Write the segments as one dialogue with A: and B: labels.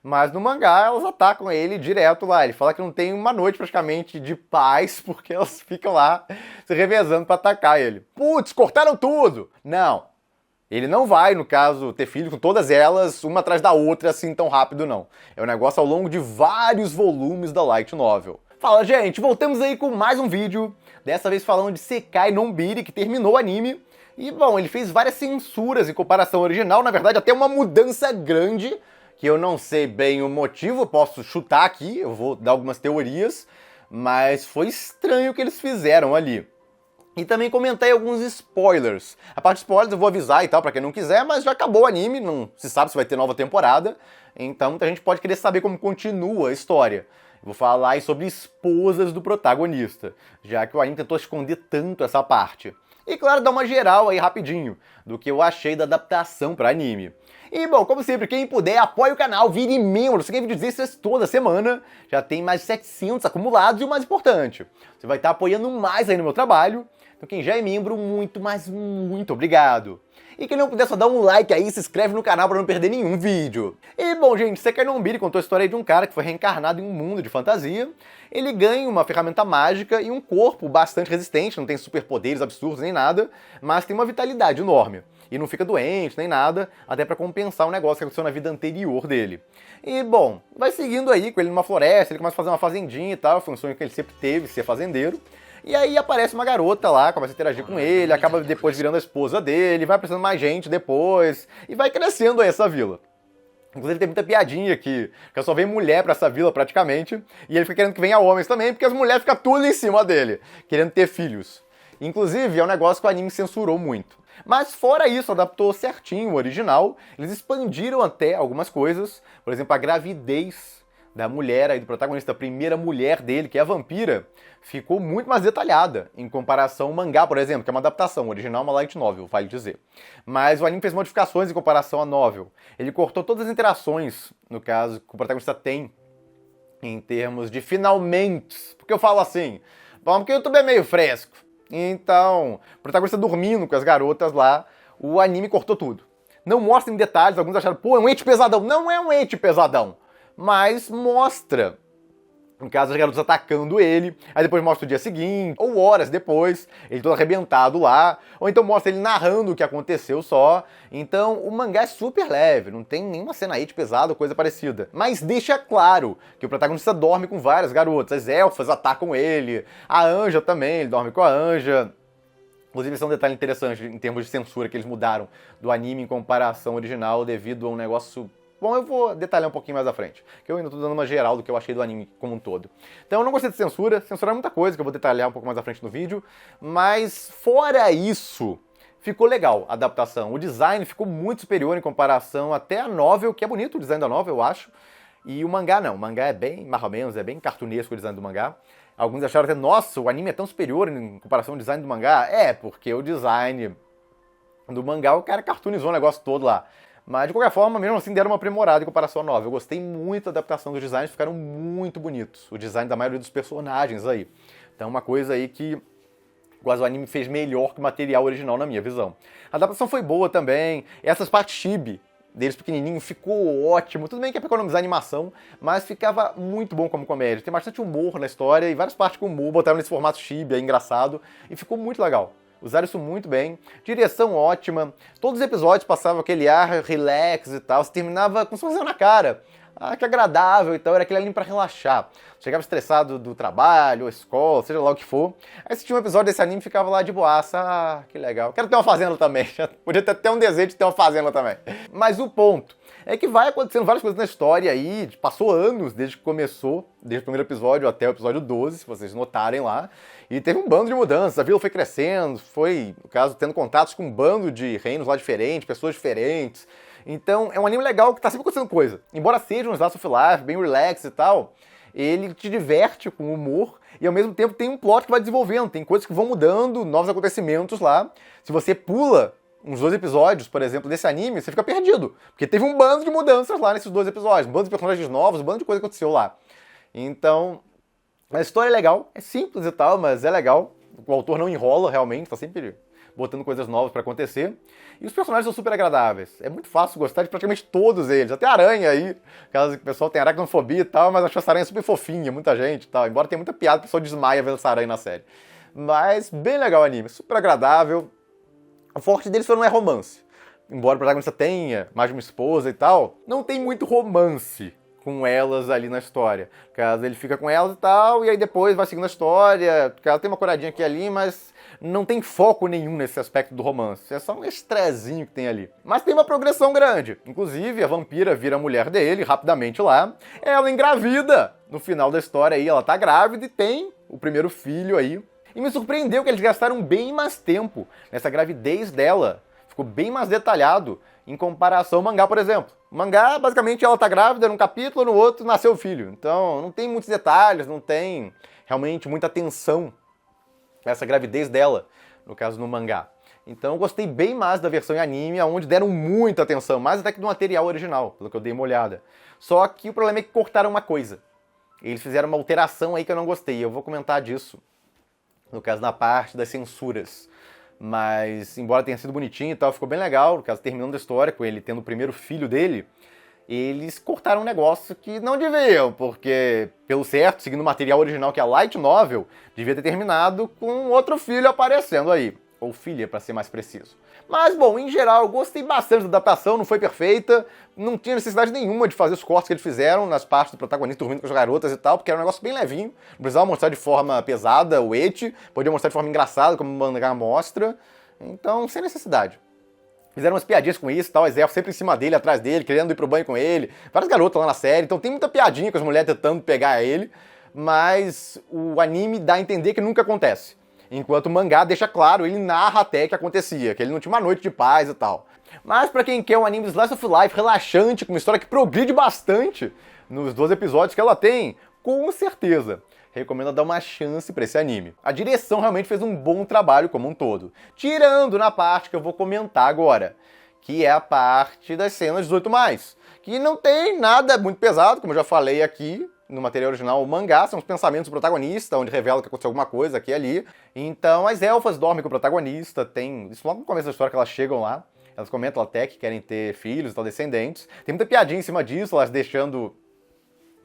A: Mas no mangá elas atacam ele direto lá. Ele fala que não tem uma noite praticamente de paz porque elas ficam lá se revezando pra atacar ele. Putz, cortaram tudo! Não. Ele não vai, no caso, ter filho com todas elas, uma atrás da outra, assim tão rápido, não. É um negócio ao longo de vários volumes da Light Novel. Fala, gente, voltamos aí com mais um vídeo. Dessa vez falando de Sekai no Nobiri, que terminou o anime. E, bom, ele fez várias censuras em comparação ao original. Na verdade, até uma mudança grande, que eu não sei bem o motivo, posso chutar aqui, eu vou dar algumas teorias. Mas foi estranho o que eles fizeram ali. E também comentei alguns spoilers. A parte de spoilers eu vou avisar e tal, pra quem não quiser, mas já acabou o anime, não se sabe se vai ter nova temporada. Então muita gente pode querer saber como continua a história. Eu vou falar aí sobre esposas do protagonista, já que o anime tentou esconder tanto essa parte. E claro, dar uma geral aí rapidinho do que eu achei da adaptação para anime. E bom, como sempre, quem puder, apoie o canal, vire membro, você tem vídeos extras toda semana, já tem mais de 700 acumulados e o mais importante, você vai estar apoiando mais aí no meu trabalho. Então quem já é membro, muito, mas muito obrigado. E quem não puder, só dá um like aí, se inscreve no canal para não perder nenhum vídeo. E bom, gente, Sekai no Nobiri contou a história de um cara que foi reencarnado em um mundo de fantasia. Ele ganha uma ferramenta mágica e um corpo bastante resistente, não tem superpoderes absurdos nem nada, mas tem uma vitalidade enorme. E não fica doente nem nada, até para compensar um negócio que aconteceu na vida anterior dele. E bom, vai seguindo aí com ele numa floresta, ele começa a fazer uma fazendinha e tal, foi um sonho que ele sempre teve, ser fazendeiro. E aí aparece uma garota lá, começa a interagir com ele, acaba depois virando a esposa dele, vai aparecendo mais gente depois, e vai crescendo aí essa vila. Inclusive tem muita piadinha aqui, que só vem mulher pra essa vila praticamente, e ele fica querendo que venha homens também, porque as mulheres ficam tudo em cima dele, querendo ter filhos. Inclusive é um negócio que o anime censurou muito. Mas fora isso, adaptou certinho o original, eles expandiram até algumas coisas, por exemplo, a gravidez da mulher aí, do protagonista, a primeira mulher dele, que é a vampira, ficou muito mais detalhada em comparação ao mangá, por exemplo, que é uma adaptação, o original é uma light novel, vale dizer. Mas o anime fez modificações em comparação à novel. Ele cortou todas as interações, no caso, que o protagonista tem em termos de finalmente. Porque eu falo assim, bom, porque o YouTube é meio fresco. Então, o protagonista dormindo com as garotas lá, o anime cortou tudo. Não mostra em detalhes, alguns acharam, pô, é um ente pesadão. Não é um ente pesadão. Mas mostra, no caso, as garotas atacando ele, aí depois mostra o dia seguinte, ou horas depois, ele todo arrebentado lá, ou então mostra ele narrando o que aconteceu só. Então o mangá é super leve, não tem nenhuma cena aí de pesado ou coisa parecida. Mas deixa claro que o protagonista dorme com várias garotas, as elfas atacam ele, a Anja também, ele dorme com a Anja. Inclusive, esse é um detalhe interessante em termos de censura que eles mudaram do anime em comparação ao original devido a um negócio... Bom, eu vou detalhar um pouquinho mais à frente, que eu ainda tô dando uma geral do que eu achei do anime como um todo. Então eu não gostei de censura, censurar muita coisa que eu vou detalhar um pouco mais à frente no vídeo, mas fora isso, ficou legal a adaptação. O design ficou muito superior em comparação até a novel, que é bonito o design da novel, eu acho, e o mangá não. O mangá é bem, mais ou menos, é bem cartunesco o design do mangá. Alguns acharam até, nossa, o anime é tão superior em comparação ao design do mangá. É, porque o design do mangá, o cara cartoonizou o negócio todo lá. Mas, de qualquer forma, mesmo assim, deram uma aprimorada em comparação à novel. Eu gostei muito da adaptação dos designs, ficaram muito bonitos. O design da maioria dos personagens aí. Então, uma coisa aí que quase o anime fez melhor que o material original, na minha visão. A adaptação foi boa também. Essas partes chibi deles pequenininho ficou ótimo. Tudo bem que é pra economizar a animação, mas ficava muito bom como comédia. Tem bastante humor na história e várias partes com humor, botaram nesse formato chibi, é engraçado. E ficou muito legal. Usaram isso muito bem, direção ótima, todos os episódios passavam aquele ar relax e tal, você terminava com um sorriso na cara. Ah, que agradável e tal, era aquele anime pra relaxar. Chegava estressado do trabalho, escola, seja lá o que for. Aí assistia um episódio desse anime e ficava lá de boaça. Ah, que legal. Quero ter uma fazenda também. Podia ter até um desejo de ter uma fazenda também. Mas o ponto é que vai acontecendo várias coisas na história aí. Passou anos desde que começou, desde o primeiro episódio até o episódio 12, se vocês notarem lá. E teve um bando de mudanças, a vila foi crescendo, foi, no caso, tendo contatos com um bando de reinos lá diferentes, pessoas diferentes. Então é um anime legal que tá sempre acontecendo coisa. Embora seja um slice of life, bem relax e tal, ele te diverte com humor e ao mesmo tempo tem um plot que vai desenvolvendo, tem coisas que vão mudando, novos acontecimentos lá. Se você pula uns 2 episódios, por exemplo, desse anime, você fica perdido. Porque teve um bando de mudanças lá nesses 2 episódios, um bando de personagens novos, um bando de coisa que aconteceu lá. Então, a história é legal, é simples e tal, mas é legal. O autor não enrola realmente, tá sempre botando coisas novas pra acontecer. E os personagens são super agradáveis. É muito fácil gostar de praticamente todos eles. Até a aranha aí, caso que o pessoal tenha aracnofobia e tal, mas acho essa aranha super fofinha, muita gente e tal. Embora tenha muita piada, o pessoal desmaia vendo essa aranha na série. Mas bem legal o anime, super agradável. O forte deles não é romance. Embora o protagonista tenha mais de uma esposa e tal, não tem muito romance com elas ali na história. Caso ele fica com elas e tal, e aí depois vai seguindo a história, ela tem uma coradinha aqui e ali, mas não tem foco nenhum nesse aspecto do romance. É só um estrezinho que tem ali. Mas tem uma progressão grande. Inclusive, a vampira vira a mulher dele rapidamente lá. Ela engravida. No final da história aí, ela tá grávida e tem o primeiro filho aí. E me surpreendeu que eles gastaram bem mais tempo nessa gravidez dela. Ficou bem mais detalhado em comparação ao mangá, por exemplo. O mangá, basicamente, ela tá grávida num capítulo, no outro nasceu o filho. Então, não tem muitos detalhes, não tem realmente muita atenção nessa gravidez dela, no caso no mangá. Então, eu gostei bem mais da versão em anime, onde deram muita atenção, mais até que do material original, pelo que eu dei uma olhada. Só que o problema é que cortaram uma coisa. Eles fizeram uma alteração aí que eu não gostei. Eu vou comentar disso, no caso, na parte das censuras. Mas, embora tenha sido bonitinho e tal, ficou bem legal, no caso, terminando a história, com ele tendo o primeiro filho dele, eles cortaram um negócio que não deviam, porque, pelo certo, seguindo o material original, que é a Light Novel, devia ter terminado com outro filho aparecendo aí. Ou filha, para ser mais preciso. Mas, bom, em geral, eu gostei bastante da adaptação, não foi perfeita, não tinha necessidade nenhuma de fazer os cortes que eles fizeram nas partes do protagonista dormindo com as garotas e tal, porque era um negócio bem levinho, não precisava mostrar de forma pesada o eti, podia mostrar de forma engraçada, como o mangá mostra, então, sem necessidade. Fizeram umas piadinhas com isso e tal, a Zé sempre em cima dele, atrás dele, querendo ir pro banho com ele, várias garotas lá na série, então tem muita piadinha com as mulheres tentando pegar ele, mas o anime dá a entender que nunca acontece. Enquanto o mangá deixa claro, ele narra até que acontecia, que ele não tinha uma noite de paz e tal. Mas pra quem quer um anime Slice of Life relaxante, com uma história que progride bastante nos 12 episódios que ela tem, com certeza recomendo dar uma chance pra esse anime. A direção realmente fez um bom trabalho como um todo. Tirando na parte que eu vou comentar agora, que é a parte das cenas 18+, que não tem nada muito pesado, como eu já falei aqui, no material original, o mangá, são os pensamentos do protagonista, onde revela que aconteceu alguma coisa aqui e ali. Então as elfas dormem com o protagonista, tem isso logo no começo da história que elas chegam lá, elas comentam até que querem ter filhos e tal, descendentes. Tem muita piadinha em cima disso, elas deixando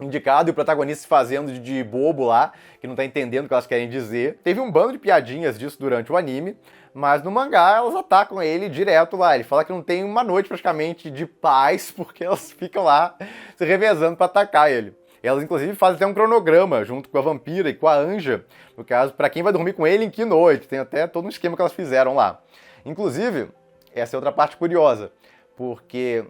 A: indicado e o protagonista se fazendo de bobo lá, que não tá entendendo o que elas querem dizer. Teve um bando de piadinhas disso durante o anime, mas no mangá elas atacam ele direto lá. Ele fala que não tem uma noite praticamente de paz, porque elas ficam lá se revezando pra atacar ele. Elas, inclusive, fazem até um cronograma junto com a vampira e com a anja, no caso, pra quem vai dormir com ele em que noite. Tem até todo um esquema que elas fizeram lá. Inclusive, essa é outra parte curiosa, porque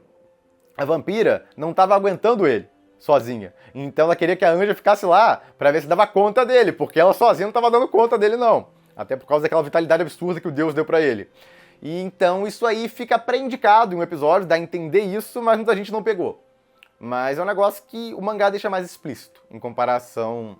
A: a vampira não tava aguentando ele sozinha. Então ela queria que a anja ficasse lá pra ver se dava conta dele, porque ela sozinha não tava dando conta dele, não. Até por causa daquela vitalidade absurda que o Deus deu pra ele. E então isso aí fica pré-indicado em um episódio, dá a entender isso, mas muita gente não pegou. Mas é um negócio que o mangá deixa mais explícito, em comparação,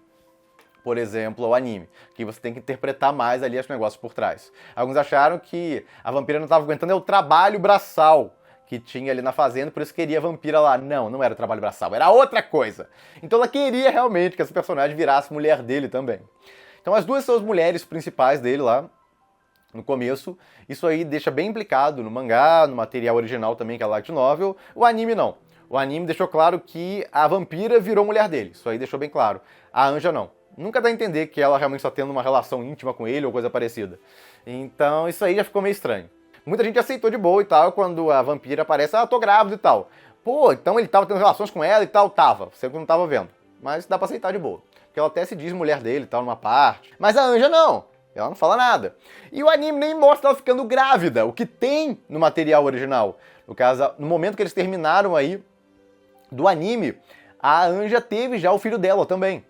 A: por exemplo, ao anime, que você tem que interpretar mais ali os negócios por trás. Alguns acharam que a vampira não estava aguentando o trabalho braçal que tinha ali na fazenda, por isso queria a vampira lá. Não, não era o trabalho braçal, era outra coisa. Então ela queria realmente que essa personagem virasse mulher dele também. Então as duas são as mulheres principais dele lá, no começo. Isso aí deixa bem implicado no mangá, no material original também, que é a light novel. O anime não. O anime deixou claro que a vampira virou mulher dele. Isso aí deixou bem claro. A anja não. Nunca dá a entender que ela realmente está tendo uma relação íntima com ele ou coisa parecida. Então isso aí já ficou meio estranho. Muita gente aceitou de boa e tal, quando a vampira aparece, tô grávida e tal. Pô, então ele tava tendo relações com ela e tal, tava. Você não tava vendo. Mas dá pra aceitar de boa. Porque ela até se diz mulher dele e tal, numa parte. Mas a anja não. Ela não fala nada. E o anime nem mostra ela ficando grávida, o que tem no material original. No caso, no momento que eles terminaram aí do anime, a anja teve já o filho dela também.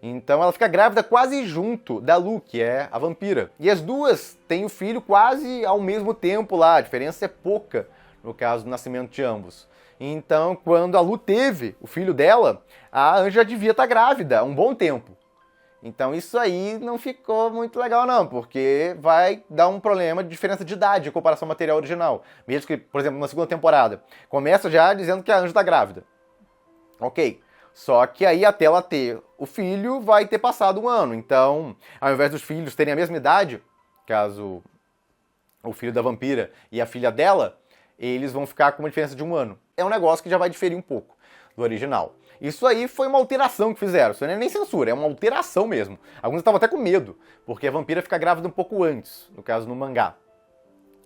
A: Então ela fica grávida quase junto da Lu, que é a vampira. E as duas têm o filho quase ao mesmo tempo lá, a diferença é pouca no caso do nascimento de ambos. Então, quando a Lu teve o filho dela, a anja devia estar grávida há um bom tempo. Então isso aí não ficou muito legal não, porque vai dar um problema de diferença de idade em comparação ao material original. Mesmo que, por exemplo, na segunda temporada, começa já dizendo que a anja está grávida. Ok. Só que aí até ela ter o filho vai ter passado um ano. Então, ao invés dos filhos terem a mesma idade, caso o filho da vampira e a filha dela, eles vão ficar com uma diferença de 1 ano. É um negócio que já vai diferir um pouco do original. Isso aí foi uma alteração que fizeram, isso não é nem censura, é uma alteração mesmo. Alguns estavam até com medo, porque a vampira fica grávida um pouco antes, no caso no mangá.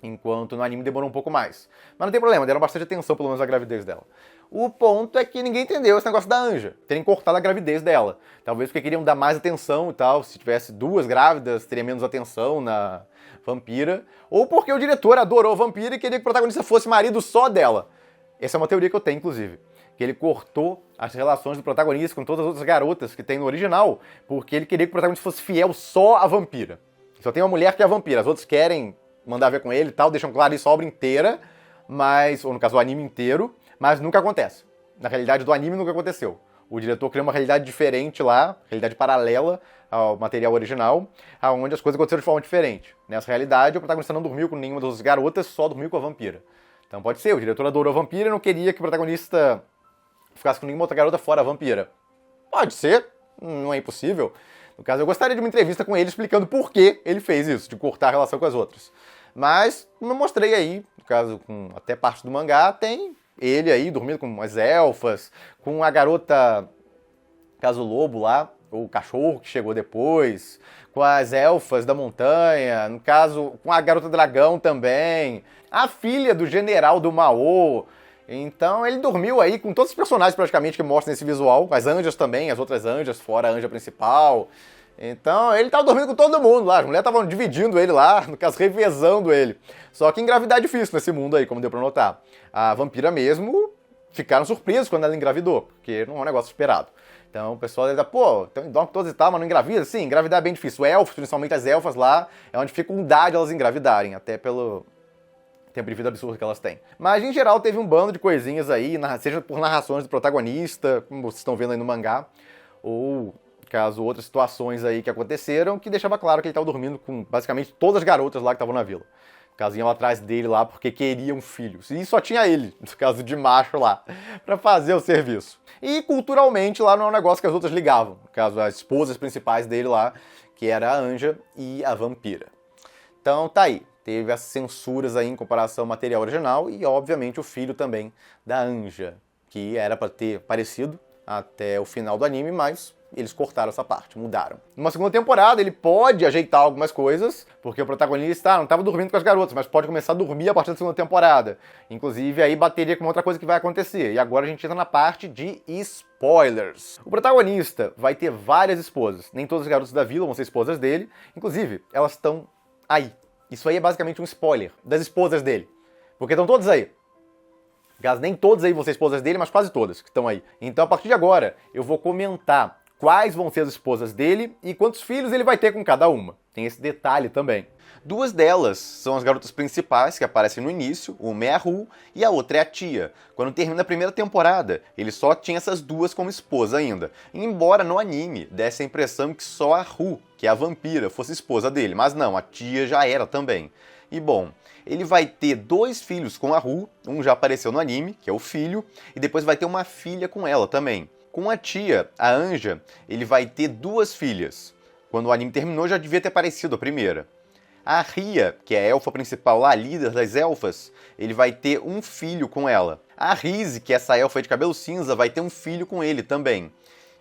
A: Enquanto no anime demorou um pouco mais. Mas não tem problema, deram bastante atenção pelo menos à gravidez dela. O ponto é que ninguém entendeu esse negócio da Anja, terem cortado a gravidez dela. Talvez porque queriam dar mais atenção e tal, se tivesse 2 grávidas, teria menos atenção na vampira. Ou porque o diretor adorou a vampira e queria que o protagonista fosse marido só dela. Essa é uma teoria que eu tenho, inclusive. Que ele cortou as relações do protagonista com todas as outras garotas que tem no original, porque ele queria que o protagonista fosse fiel só à vampira. Só tem uma mulher que é a vampira, as outras querem mandar ver com ele e tal, deixam claro isso a obra inteira, mas, ou no caso o anime inteiro, mas nunca acontece. Na realidade do anime nunca aconteceu. O diretor criou uma realidade diferente lá, realidade paralela ao material original, onde as coisas aconteceram de forma diferente. Nessa realidade, o protagonista não dormiu com nenhuma das garotas, só dormiu com a vampira. Então pode ser, o diretor adorou a vampira e não queria que o protagonista ficasse com nenhuma outra garota fora a vampira. Pode ser, não é impossível. No caso, eu gostaria de uma entrevista com ele explicando por que ele fez isso, de cortar a relação com as outras. Mas, como eu mostrei aí, no caso, com até parte do mangá, tem ele aí dormindo com as elfas, com a garota, no caso, o lobo lá, ou o cachorro que chegou depois, com as elfas da montanha, no caso, com a garota dragão também, a filha do general do Mao. Então ele dormiu aí com todos os personagens praticamente que mostram nesse visual, as anjas também, as outras anjas, fora a anja principal. Então ele tava dormindo com todo mundo lá, as mulheres estavam dividindo ele lá, no caso, revezando ele. Só que engravidar é difícil nesse mundo aí, como deu pra notar. A vampira mesmo ficaram surpresos quando ela engravidou, porque não é um negócio esperado. Então o pessoal deve dizer, pô, então dorme todos e tal, mas não engravida? Sim, engravidar é bem difícil. Elfos, principalmente as elfas lá, é uma dificuldade elas engravidarem, até pelo tempo de vida absurdo que elas têm. Mas, em geral, teve um bando de coisinhas aí, seja por narrações do protagonista, como vocês estão vendo aí no mangá, ou, caso, outras situações aí que aconteceram, que deixava claro que ele estava dormindo com, basicamente, todas as garotas lá que estavam na vila. Caso iam atrás dele lá porque queriam filhos. E só tinha ele, no caso de macho lá, pra fazer o serviço. E, culturalmente, lá não é um negócio que as outras ligavam. No caso, as esposas principais dele lá, que era a Anja e a vampira. Então, tá aí. Teve as censuras aí em comparação ao material original e, obviamente, o filho também da Anja, que era para ter aparecido até o final do anime, mas eles cortaram essa parte, mudaram. Numa segunda temporada, ele pode ajeitar algumas coisas, porque o protagonista não estava dormindo com as garotas, mas pode começar a dormir a partir da segunda temporada. Inclusive, aí bateria com outra coisa que vai acontecer. E agora a gente entra na parte de spoilers. O protagonista vai ter várias esposas. Nem todas as garotas da vila vão ser esposas dele. Inclusive, elas estão aí. Isso aí é basicamente um spoiler das esposas dele. Porque estão todas aí. Caso nem todas aí vão ser esposas dele, mas quase todas que estão aí. Então, a partir de agora, eu vou comentar quais vão ser as esposas dele e quantos filhos ele vai ter com cada uma. Tem esse detalhe também. 2 delas são as garotas principais que aparecem no início, uma é a Ru e a outra é a Tia. Quando termina a primeira temporada, ele só tinha essas 2 como esposa ainda. Embora no anime desse a impressão que só a Ru, que é a vampira, fosse esposa dele, mas não, a Tia já era também. E bom, ele vai ter 2 filhos com a Ru, um já apareceu no anime, que é o filho, e depois vai ter uma filha com ela também. Com a Tia, a Anja, ele vai ter 2 filhas. Quando o anime terminou, já devia ter aparecido a primeira. A Ria, que é a elfa principal lá, a líder das elfas, ele vai ter um filho com ela. A Rise, que é essa elfa de cabelo cinza, vai ter um filho com ele também.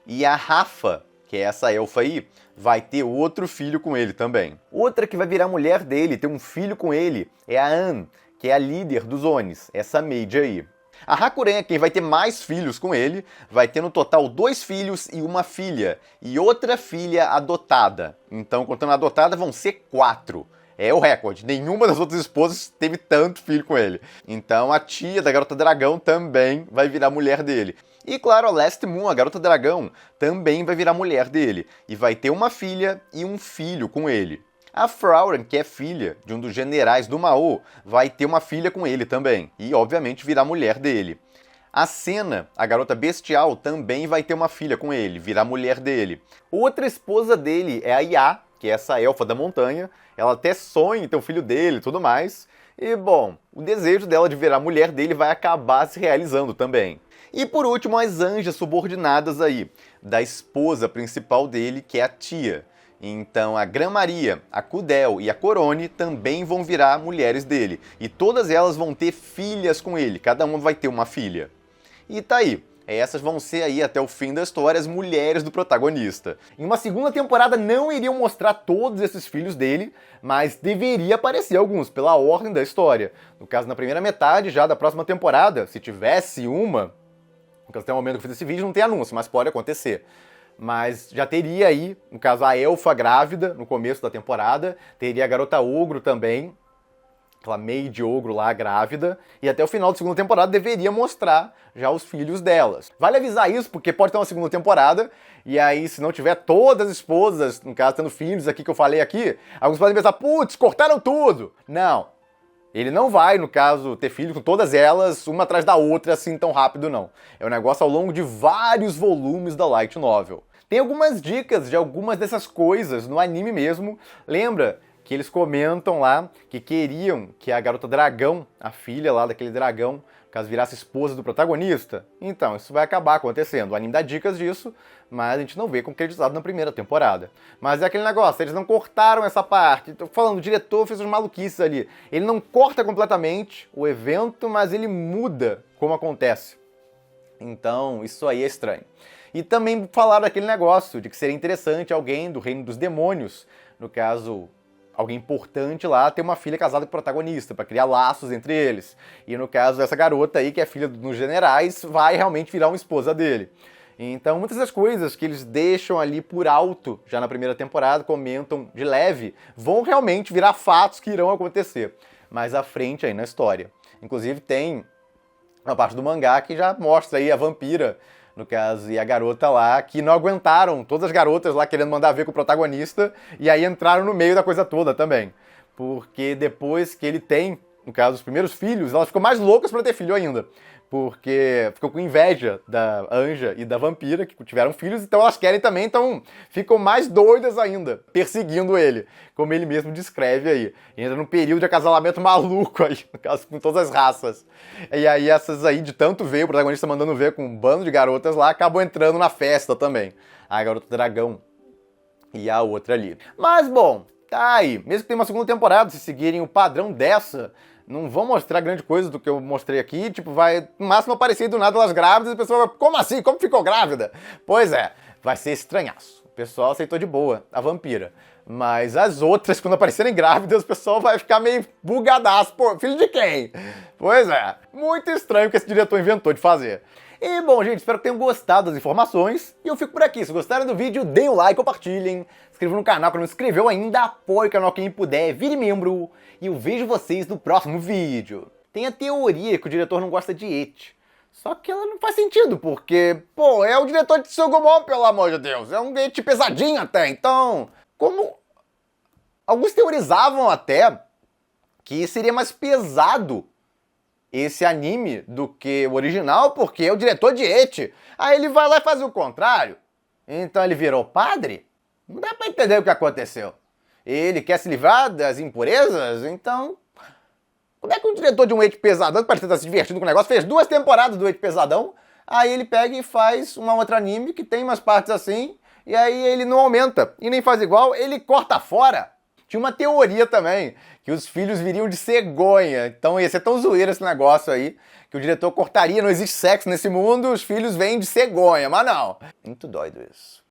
A: E a Rafa, que é essa elfa aí, vai ter outro filho com ele também. Outra que vai virar mulher dele, ter um filho com ele, é a Anne, que é a líder dos Onis, essa maid aí. A Hakuren é quem vai ter mais filhos com ele, vai ter no total 2 filhos e uma filha, e outra filha adotada. Então, contando a adotada, vão ser 4. É o recorde, nenhuma das outras esposas teve tanto filho com ele. Então, a tia da Garota Dragão também vai virar mulher dele. E claro, a Last Moon, a Garota Dragão, também vai virar mulher dele, e vai ter uma filha e um filho com ele. A Frauren, que é filha de um dos generais do Mao, vai ter uma filha com ele também, e obviamente virar mulher dele. A Senna, a garota bestial, também vai ter uma filha com ele, virar mulher dele. Outra esposa dele é a Ya, que é essa elfa da montanha, ela até sonha em ter um filho dele e tudo mais. E bom, o desejo dela de virar mulher dele vai acabar se realizando também. E por último, as anjas subordinadas aí, da esposa principal dele, que é a Tia. Então a Gran-Maria, a Cudel e a Corone também vão virar mulheres dele. E todas elas vão ter filhas com ele, cada uma vai ter uma filha. E tá aí. Essas vão ser aí, até o fim da história, as mulheres do protagonista. Em uma segunda temporada não iriam mostrar todos esses filhos dele, mas deveria aparecer alguns, pela ordem da história. No caso, na primeira metade já da próxima temporada, se tivesse uma, no caso, até o momento que eu fiz esse vídeo não tem anúncio, mas pode acontecer. Mas já teria aí, no caso, a Elfa grávida no começo da temporada, teria a Garota Ogro também, aquela Maid Ogro lá, grávida, e até o final da segunda temporada deveria mostrar já os filhos delas. Vale avisar isso, porque pode ter uma segunda temporada, e aí se não tiver todas as esposas, no caso, tendo filhos aqui que eu falei aqui, alguns podem pensar, putz, cortaram tudo! Não. Ele não vai, no caso, ter filhos com todas elas, uma atrás da outra, assim, tão rápido, não. É um negócio ao longo de vários volumes da Light Novel. Tem algumas dicas de algumas dessas coisas no anime mesmo. Lembra que eles comentam lá que queriam que a garota dragão, a filha lá daquele dragão, caso virasse esposa do protagonista? Então, isso vai acabar acontecendo. O anime dá dicas disso, mas a gente não vê concretizado na primeira temporada. Mas é aquele negócio, eles não cortaram essa parte. Tô falando, o diretor fez umas maluquices ali. Ele não corta completamente o evento, mas ele muda como acontece. Então, isso aí é estranho. E também falaram daquele negócio de que seria interessante alguém do reino dos demônios, no caso, alguém importante lá, ter uma filha casada com o protagonista, para criar laços entre eles. E no caso, essa garota aí, que é filha dos generais, vai realmente virar uma esposa dele. Então, muitas das coisas que eles deixam ali por alto, já na primeira temporada, comentam de leve, vão realmente virar fatos que irão acontecer mais à frente aí na história. Inclusive, tem uma parte do mangá que já mostra aí a vampira, no caso, e a garota lá, que não aguentaram, todas as garotas lá querendo mandar ver com o protagonista, e aí entraram no meio da coisa toda também. Porque depois que ele tem, no caso, os primeiros filhos, elas ficam mais loucas pra ter filho ainda. Porque ficam com inveja da Anja e da vampira, que tiveram filhos, então elas querem também, então ficam mais doidas ainda, perseguindo ele, como ele mesmo descreve aí. E entra num período de acasalamento maluco aí, no caso, com todas as raças. E aí essas aí, de tanto ver, o protagonista mandando ver com um bando de garotas lá, acabam entrando na festa também. A garota dragão e a outra ali. Mas, bom, tá aí. Mesmo que tenha uma segunda temporada, se seguirem o padrão dessa, não vão mostrar grande coisa do que eu mostrei aqui, tipo, vai no máximo aparecer do nada elas grávidas e a pessoa vai, como assim? Como ficou grávida? Pois é, vai ser estranhaço. O pessoal aceitou de boa, a vampira. Mas as outras, quando aparecerem grávidas, o pessoal vai ficar meio bugadaço. Pô, filho de quem? Pois é, muito estranho o que esse diretor inventou de fazer. E bom, gente, espero que tenham gostado das informações. E eu fico por aqui. Se gostaram do vídeo, deem um like, compartilhem. Se inscrevam no canal que não se inscreveu ainda. Apoie o canal quem puder, vire membro. E eu vejo vocês no próximo vídeo. Tem a teoria que o diretor não gosta de eti. Só que ela não faz sentido, porque, pô, é o diretor de Sugumon, pelo amor de Deus. É um eti pesadinho até, então... Como... Alguns teorizavam até que seria mais pesado esse anime do que o original, porque é o diretor de eti. Aí ele vai lá e faz o contrário. Então ele virou padre? Não dá pra entender o que aconteceu. Ele quer se livrar das impurezas? Então... Como é que um diretor de um eti pesadão, que parece estar se divertindo com o negócio, fez 2 temporadas do eti pesadão, aí ele pega e faz uma outra anime que tem umas partes assim, e aí ele não aumenta, e nem faz igual, ele corta fora. Tinha uma teoria também, que os filhos viriam de cegonha. Então ia ser tão zoeiro esse negócio aí, que o diretor cortaria, não existe sexo nesse mundo, os filhos vêm de cegonha. Mas não. Muito doido isso.